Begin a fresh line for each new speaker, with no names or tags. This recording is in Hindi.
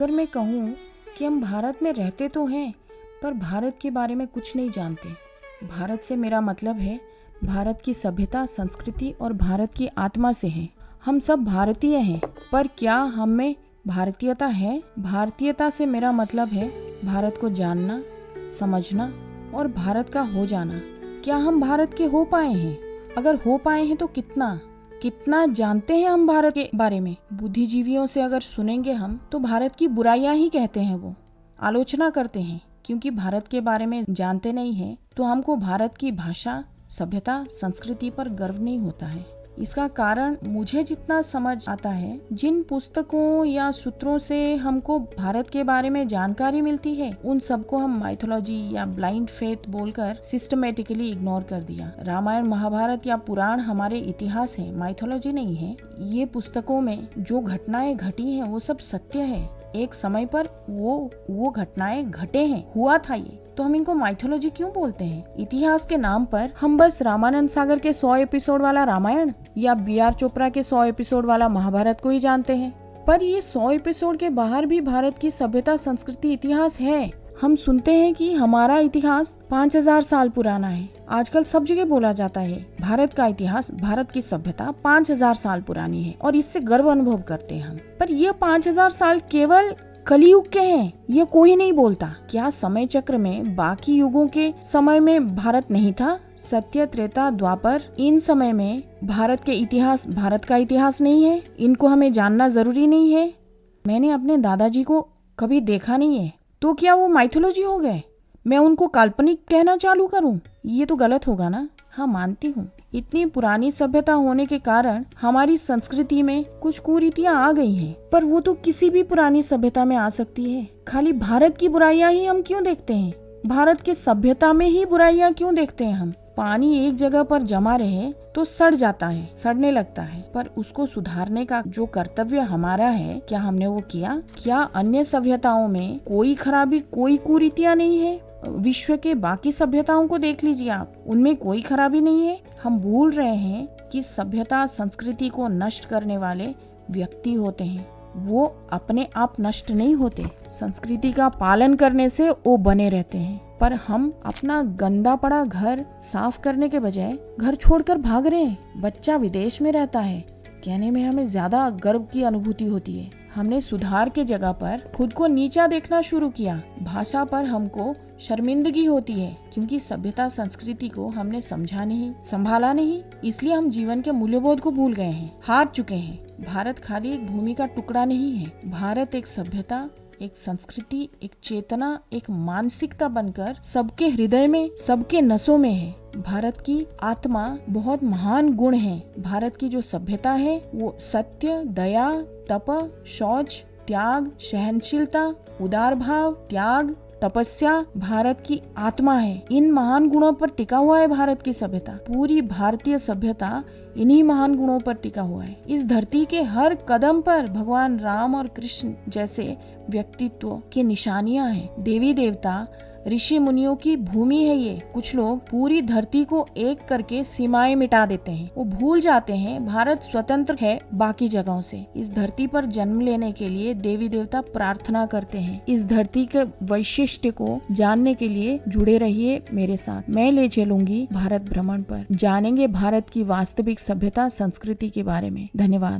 अगर मैं कहूँ कि हम भारत में रहते तो हैं पर भारत के बारे में कुछ नहीं जानते। भारत से मेरा मतलब है भारत की सभ्यता, संस्कृति और भारत की आत्मा से है। हम सब भारतीय हैं, पर क्या हम में भारतीयता है? भारतीयता से मेरा मतलब है भारत को जानना, समझना और भारत का हो जाना। क्या हम भारत के हो पाए हैं? अगर हो पाए हैं तो कितना जानते हैं हम भारत के बारे में? बुद्धिजीवियों से अगर सुनेंगे हम तो भारत की बुराइयां ही कहते हैं, वो आलोचना करते हैं। क्योंकि भारत के बारे में जानते नहीं हैं तो हमको भारत की भाषा, सभ्यता, संस्कृति पर गर्व नहीं होता है। इसका कारण मुझे जितना समझ आता है, जिन पुस्तकों या सूत्रों से हमको भारत के बारे में जानकारी मिलती है उन सबको हम माइथोलॉजी या ब्लाइंड फेथ बोलकर सिस्टमेटिकली इग्नोर कर दिया। रामायण, महाभारत या पुराण हमारे इतिहास है, माइथोलॉजी नहीं है। ये पुस्तकों में जो घटनाएं घटी हैं वो सब सत्य है। एक समय पर वो घटनाएं घटे हैं, हुआ था ये, तो हम इनको माइथोलॉजी क्यों बोलते हैं? इतिहास के नाम पर हम बस रामानंद सागर के 100 एपिसोड वाला रामायण या B.R. चोपड़ा के 100 एपिसोड वाला महाभारत को ही जानते हैं। पर ये 100 एपिसोड के बाहर भी भारत की सभ्यता, संस्कृति, इतिहास है। हम सुनते हैं कि हमारा इतिहास 5000 साल पुराना है। आजकल सब जगह बोला जाता है भारत का इतिहास, भारत की सभ्यता 5000 साल पुरानी है और इससे गर्व अनुभव करते हैं हम। पर ये 5000 साल केवल कलयुग के हैं, ये कोई नहीं बोलता। क्या समय चक्र में बाकी युगों के समय में भारत नहीं था? सत्य, त्रेता, द्वापर, इन समय में भारत के इतिहास भारत का इतिहास नहीं है? इनको हमें जानना जरूरी नहीं है? मैंने अपने दादाजी को कभी देखा नहीं है, तो क्या वो माइथोलॉजी हो गए? मैं उनको काल्पनिक कहना चालू करूं? ये तो गलत होगा ना। हाँ, मानती हूँ इतनी पुरानी सभ्यता होने के कारण हमारी संस्कृति में कुछ कुरीतियां आ गई हैं, पर वो तो किसी भी पुरानी सभ्यता में आ सकती है। खाली भारत की बुराइयां ही हम क्यों देखते हैं? भारत के सभ्यता में ही बुराइयां क्यों देखते हैं हम? पानी एक जगह पर जमा रहे तो सड़ जाता है, सड़ने लगता है, पर उसको सुधारने का जो कर्तव्य हमारा है, क्या हमने वो किया? क्या अन्य सभ्यताओं में कोई खराबी, कोई कुरीतियां नहीं है? विश्व के बाकी सभ्यताओं को देख लीजिए आप, उनमें कोई खराबी नहीं है। हम भूल रहे हैं कि सभ्यता, संस्कृति को नष्ट करने वाले व्यक्ति होते हैं, वो अपने आप नष्ट नहीं होते। संस्कृति का पालन करने से वो बने रहते हैं। पर हम अपना गंदा पड़ा घर साफ करने के बजाय घर छोड़कर भाग रहे हैं। बच्चा विदेश में रहता है, कहने में हमें ज्यादा गर्व की अनुभूति होती है। हमने सुधार के जगह पर खुद को नीचा देखना शुरू किया। भाषा पर हमको शर्मिंदगी होती है क्योंकि सभ्यता, संस्कृति को हमने समझा नहीं, संभाला नहीं। इसलिए हम जीवन के मूल्यबोध को भूल गए हैं, हार चुके हैं। भारत खाली एक भूमि का टुकड़ा नहीं है। भारत एक सभ्यता, एक संस्कृति, एक चेतना, एक मानसिकता बनकर सबके हृदय में, सबके नसों में है। भारत की आत्मा बहुत महान गुण है। भारत की जो सभ्यता है वो सत्य, दया, तप, शौच, त्याग, सहनशीलता, उदार भाव, त्याग, तपस्या भारत की आत्मा है। इन महान गुणों पर टिका हुआ है भारत की सभ्यता। पूरी भारतीय सभ्यता इन्हीं महान गुणों पर टिका हुआ है। इस धरती के हर कदम पर भगवान राम और कृष्ण जैसे व्यक्तित्व की निशानियां हैं। देवी देवता, ऋषि मुनियों की भूमि है ये। कुछ लोग पूरी धरती को एक करके सीमाएं मिटा देते हैं। वो भूल जाते हैं भारत स्वतंत्र है बाकी जगहों से। इस धरती पर जन्म लेने के लिए देवी देवता प्रार्थना करते हैं। इस धरती के वैशिष्ट्य को जानने के लिए जुड़े रहिए मेरे साथ। मैं ले चलूंगी भारत भ्रमण पर। जानेंगे भारत की वास्तविक सभ्यता, संस्कृति के बारे में। धन्यवाद।